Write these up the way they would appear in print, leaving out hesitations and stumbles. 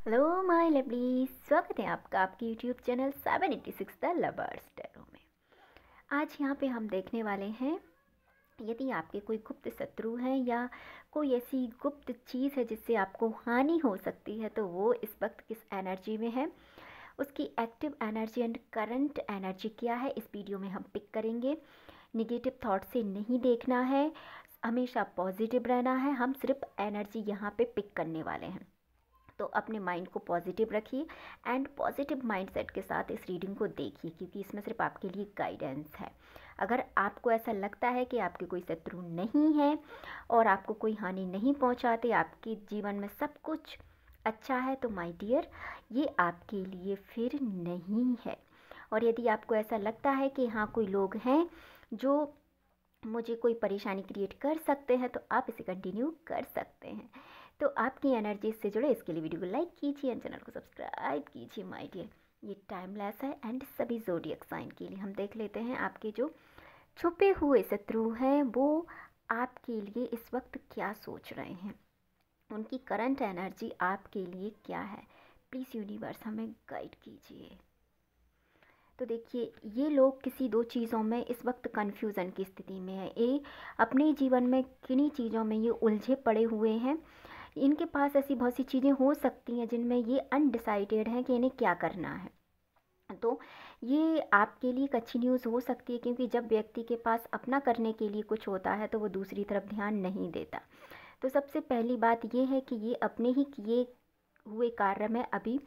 Hello my lovely, स्वागत है आपका आपके YouTube channel 786 the lovers tarot में। आज यहाँ पे हम देखने वाले हैं, यदि आपके कोई गुप्त शत्रु हैं या कोई ऐसी गुप्त चीज़ है जिससे आपको हानि हो सकती है, तो वो इस वक्त किस एनर्जी में है, उसकी active energy and current energy क्या है, इस वीडियो में हम पिक करेंगे। निगेटिव थॉट से नहीं देखना है, हमेशा पॉजिटिव रहना है। हम सिर्फ एनर्जी यहाँ पे पिक करने वाले हैं, तो अपने माइंड को पॉजिटिव रखिए एंड पॉजिटिव माइंडसेट के साथ इस रीडिंग को देखिए, क्योंकि इसमें सिर्फ आपके लिए गाइडेंस है। अगर आपको ऐसा लगता है कि आपके कोई शत्रु नहीं है और आपको कोई हानि नहीं पहुंचाते, आपके जीवन में सब कुछ अच्छा है, तो माय डियर, ये आपके लिए फिर नहीं है। और यदि आपको ऐसा लगता है कि हाँ, कोई लोग हैं जो मुझे कोई परेशानी क्रिएट कर सकते हैं, तो आप इसे कंटिन्यू कर सकते हैं। तो आपकी एनर्जी से जुड़े इसके लिए वीडियो को लाइक कीजिए एंड चैनल को सब्सक्राइब कीजिए माय डियर। ये टाइमलेस है एंड सभी ज़ोडिएक साइन के लिए हम देख लेते हैं आपके जो छुपे हुए शत्रु हैं वो आपके लिए इस वक्त क्या सोच रहे हैं, उनकी करंट एनर्जी आपके लिए क्या है। प्लीज़ यूनिवर्स हमें गाइड कीजिए। तो देखिए, ये लोग किसी दो चीज़ों में इस वक्त कन्फ्यूज़न की स्थिति में है। ये अपने जीवन में किन्हीं चीज़ों में ये उलझे पड़े हुए हैं। इनके पास ऐसी बहुत सी चीज़ें हो सकती हैं जिनमें ये अनडिसाइडेड हैं कि इन्हें क्या करना है। तो ये आपके लिए एक अच्छी न्यूज़ हो सकती है, क्योंकि जब व्यक्ति के पास अपना करने के लिए कुछ होता है तो वो दूसरी तरफ ध्यान नहीं देता। तो सबसे पहली बात ये है कि ये अपने ही किए हुए कार्य में अभी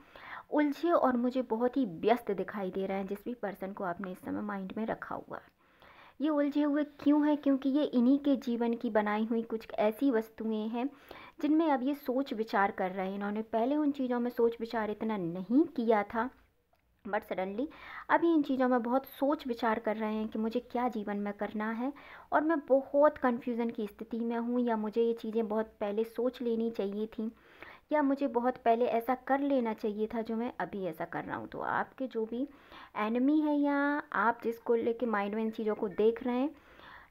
उलझे और मुझे बहुत ही व्यस्त दिखाई दे रहे हैं, जिस भी पर्सन को आपने इस समय माइंड में रखा हुआ है। ये उलझे हुए क्यों है? क्योंकि ये इन्हीं के जीवन की बनाई हुई कुछ ऐसी वस्तुएं हैं जिनमें अब ये सोच विचार कर रहे हैं। इन्होंने पहले उन चीज़ों में सोच विचार इतना नहीं किया था, बट सडनली अभी इन चीज़ों में बहुत सोच विचार कर रहे हैं कि मुझे क्या जीवन में करना है, और मैं बहुत कन्फ्यूज़न की स्थिति में हूँ, या मुझे ये चीज़ें बहुत पहले सोच लेनी चाहिए थी, या मुझे बहुत पहले ऐसा कर लेना चाहिए था जो मैं अभी ऐसा कर रहा हूँ। तो आपके जो भी एनिमी है या आप जिसको लेके माइंड में इन चीज़ों को देख रहे हैं,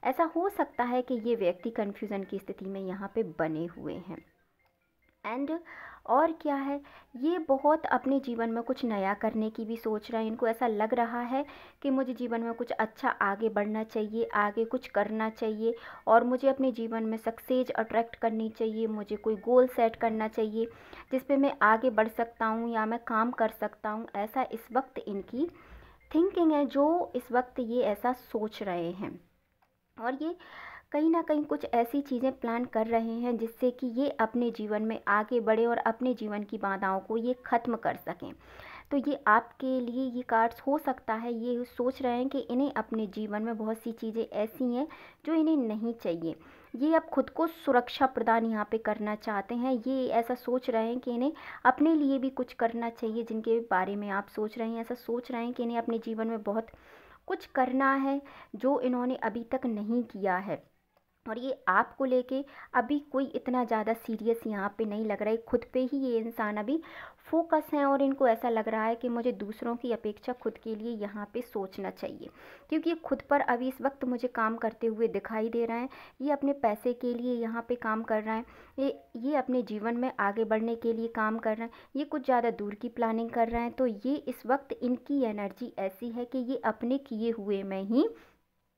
ऐसा हो सकता है कि ये व्यक्ति कन्फ्यूज़न की स्थिति में यहाँ पे बने हुए हैं। एंड और क्या है, ये बहुत अपने जीवन में कुछ नया करने की भी सोच रहे हैं। इनको ऐसा लग रहा है कि मुझे जीवन में कुछ अच्छा आगे बढ़ना चाहिए, आगे कुछ करना चाहिए, और मुझे अपने जीवन में सक्सेस अट्रैक्ट करनी चाहिए। मुझे कोई गोल सेट करना चाहिए जिस पे मैं आगे बढ़ सकता हूँ या मैं काम कर सकता हूँ। ऐसा इस वक्त इनकी थिंकिंग है, जो इस वक्त ये ऐसा सोच रहे हैं। और ये कहीं ना कहीं कुछ ऐसी चीज़ें प्लान कर रहे हैं जिससे कि ये अपने जीवन में आगे बढ़े और अपने जीवन की बाधाओं को ये ख़त्म कर सकें। तो ये आपके लिए ये कार्ड्स हो सकता है, ये सोच रहे हैं कि इन्हें अपने जीवन में बहुत सी चीज़ें ऐसी हैं जो इन्हें नहीं चाहिए। ये अब खुद को सुरक्षा प्रदान यहाँ पे करना चाहते हैं। ये ऐसा सोच रहे हैं कि इन्हें अपने लिए भी कुछ करना चाहिए, जिनके बारे में आप सोच रहे हैं। ऐसा सोच रहे हैं कि इन्हें अपने जीवन में बहुत कुछ करना है जो इन्होंने अभी तक नहीं किया है। और ये आपको लेके अभी कोई इतना ज़्यादा सीरियस यहाँ पे नहीं लग रहा है। खुद पे ही ये इंसान अभी फोकस है, और इनको ऐसा लग रहा है कि मुझे दूसरों की अपेक्षा खुद के लिए यहाँ पे सोचना चाहिए, क्योंकि ये खुद पर अभी इस वक्त मुझे काम करते हुए दिखाई दे रहे हैं। ये अपने पैसे के लिए यहाँ पे काम कर रहे हैं, ये अपने जीवन में आगे बढ़ने के लिए काम कर रहे हैं, ये कुछ ज़्यादा दूर की प्लानिंग कर रहे हैं। तो ये इस वक्त इनकी एनर्जी ऐसी है कि ये अपने किए हुए में ही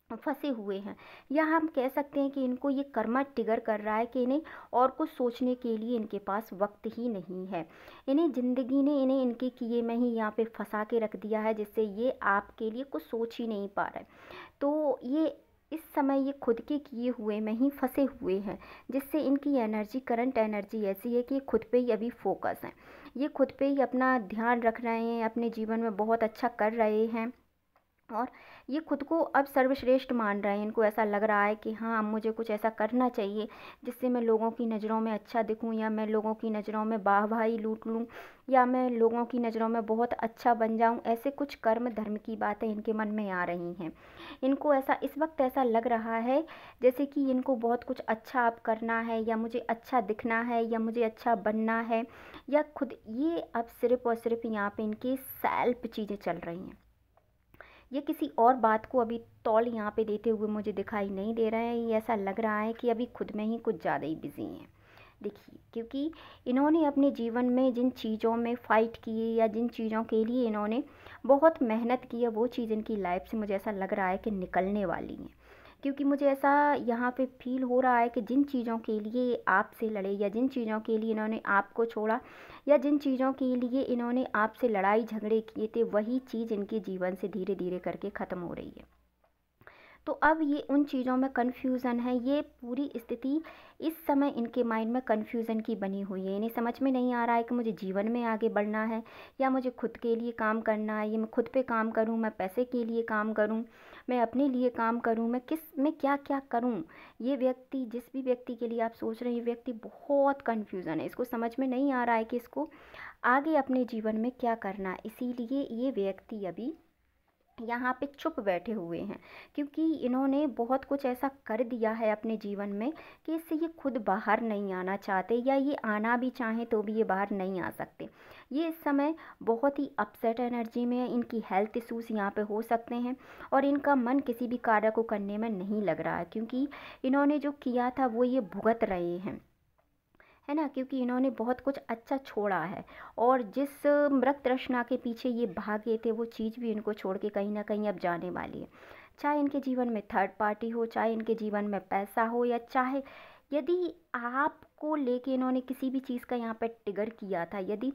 फंसे हुए हैं, या हम कह सकते हैं कि इनको ये कर्मा ट्रिगर कर रहा है कि इन्हें और कुछ सोचने के लिए इनके पास वक्त ही नहीं है। इन्हें ज़िंदगी ने इन्हें इनके किए में ही यहाँ पे फंसा के रख दिया है, जिससे ये आपके लिए कुछ सोच ही नहीं पा रहे। तो ये इस समय ये खुद के किए हुए में ही फंसे हुए हैं, जिससे इनकी एनर्जी, करंट एनर्जी ऐसी है कि ये खुद पे ही अभी फोकस है। ये खुद पे ही अपना ध्यान रख रहे हैं, अपने जीवन में बहुत अच्छा कर रहे हैं, और ये खुद को अब सर्वश्रेष्ठ मान रहे हैं। इनको ऐसा लग रहा है कि हाँ, अब मुझे कुछ ऐसा करना चाहिए जिससे मैं लोगों की नज़रों में अच्छा दिखूं, या मैं लोगों की नज़रों में वाहवाही लूट लूं, या मैं लोगों की नज़रों में बहुत अच्छा बन जाऊं। ऐसे कुछ कर्म धर्म की बातें इनके मन में आ रही हैं। इनको ऐसा इस वक्त ऐसा लग रहा है जैसे कि इनको बहुत कुछ अच्छा अब करना है, या मुझे अच्छा दिखना है, या मुझे अच्छा बनना है, या खुद ये अब सिर्फ और सिर्फ यहाँ पे इनकी सेल्फ चीज़ें चल रही हैं। ये किसी और बात को अभी तौल यहाँ पे देते हुए मुझे दिखाई नहीं दे रहा है। ये ऐसा लग रहा है कि अभी खुद में ही कुछ ज़्यादा ही बिजी हैं। देखिए, क्योंकि इन्होंने अपने जीवन में जिन चीज़ों में फ़ाइट किए या जिन चीज़ों के लिए इन्होंने बहुत मेहनत की है, वो चीज़ इनकी लाइफ से मुझे ऐसा लग रहा है कि निकलने वाली है। क्योंकि मुझे ऐसा यहाँ पे फ़ील हो रहा है कि जिन चीज़ों के लिए आपसे लड़े या जिन चीज़ों के लिए इन्होंने आपको छोड़ा या जिन चीज़ों के लिए इन्होंने आपसे लड़ाई झगड़े किए थे, वही चीज़ इनके जीवन से धीरे धीरे करके ख़त्म हो रही है। तो अब ये उन चीज़ों में कन्फ्यूज़न है, ये पूरी स्थिति इस समय इनके माइंड में कन्फ्यूज़न की बनी हुई है। इन्हें समझ में नहीं आ रहा है कि मुझे जीवन में आगे बढ़ना है या मुझे खुद के लिए काम करना है, ये मैं खुद पे काम करूँ, मैं पैसे के लिए काम करूँ, मैं अपने लिए काम करूँ, मैं क्या क्या करूँ। ये व्यक्ति, जिस भी व्यक्ति के लिए आप सोच रहे हैं, ये व्यक्ति बहुत कन्फ्यूज़न है। इसको समझ में नहीं आ रहा है कि इसको आगे अपने जीवन में क्या करना है। इसीलिए ये व्यक्ति अभी यहाँ पे चुप बैठे हुए हैं, क्योंकि इन्होंने बहुत कुछ ऐसा कर दिया है अपने जीवन में कि इससे ये खुद बाहर नहीं आना चाहते, या ये आना भी चाहें तो भी ये बाहर नहीं आ सकते। ये इस समय बहुत ही अपसेट एनर्जी में है, इनकी हेल्थ इश्यूज़ यहाँ पे हो सकते हैं और इनका मन किसी भी कार्य को करने में नहीं लग रहा है, क्योंकि इन्होंने जो किया था वो ये भुगत रहे हैं, है ना। क्योंकि इन्होंने बहुत कुछ अच्छा छोड़ा है और जिस मृत तृष्णा के पीछे ये भागे थे, वो चीज़ भी इनको छोड़ के कहीं ना कहीं अब जाने वाली है। चाहे इनके जीवन में थर्ड पार्टी हो, चाहे इनके जीवन में पैसा हो, या चाहे यदि आपको लेके इन्होंने किसी भी चीज़ का यहाँ पे ट्रिगर किया था, यदि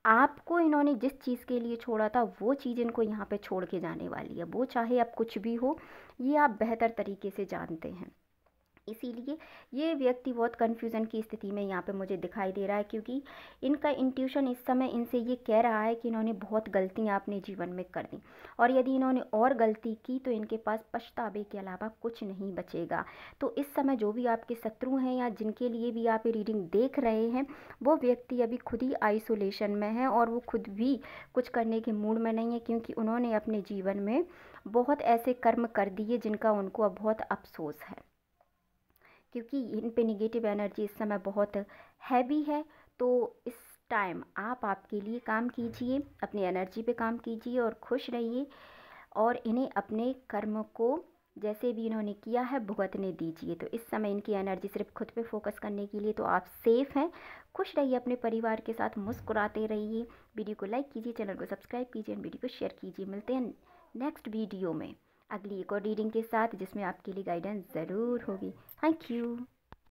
आपको इन्होंने जिस चीज़ के लिए छोड़ा था, वो चीज़ इनको यहाँ पे छोड़ के जाने वाली है। वो चाहे अब कुछ भी हो, ये आप बेहतर तरीके से जानते हैं। इसीलिए ये व्यक्ति बहुत कन्फ्यूज़न की स्थिति में यहाँ पे मुझे दिखाई दे रहा है, क्योंकि इनका इंट्यूशन इस समय इनसे ये कह रहा है कि इन्होंने बहुत गलतियाँ अपने जीवन में कर दी, और यदि इन्होंने और गलती की तो इनके पास पछतावे के अलावा कुछ नहीं बचेगा। तो इस समय जो भी आपके शत्रु हैं या जिनके लिए भी आप ये रीडिंग देख रहे हैं, वो व्यक्ति अभी खुद ही आइसोलेशन में है और वो खुद भी कुछ करने के मूड में नहीं है, क्योंकि उन्होंने अपने जीवन में बहुत ऐसे कर्म कर दिए जिनका उनको अब बहुत अफसोस है, क्योंकि इन पे निगेटिव एनर्जी इस समय बहुत हैवी है। तो इस टाइम आप आपके लिए काम कीजिए, अपनी एनर्जी पे काम कीजिए और खुश रहिए, और इन्हें अपने कर्म को जैसे भी इन्होंने किया है भुगतने दीजिए। तो इस समय इनकी एनर्जी सिर्फ खुद पे फोकस करने के लिए, तो आप सेफ़ हैं। खुश रहिए, अपने परिवार के साथ मुस्कुराते रहिए। वीडियो को लाइक कीजिए, चैनल को सब्सक्राइब कीजिए, वीडियो को शेयर कीजिए। मिलते हैं नेक्स्ट वीडियो में अगली एक और रीडिंग के साथ, जिसमें आपके लिए गाइडेंस ज़रूर होगी। Thank you.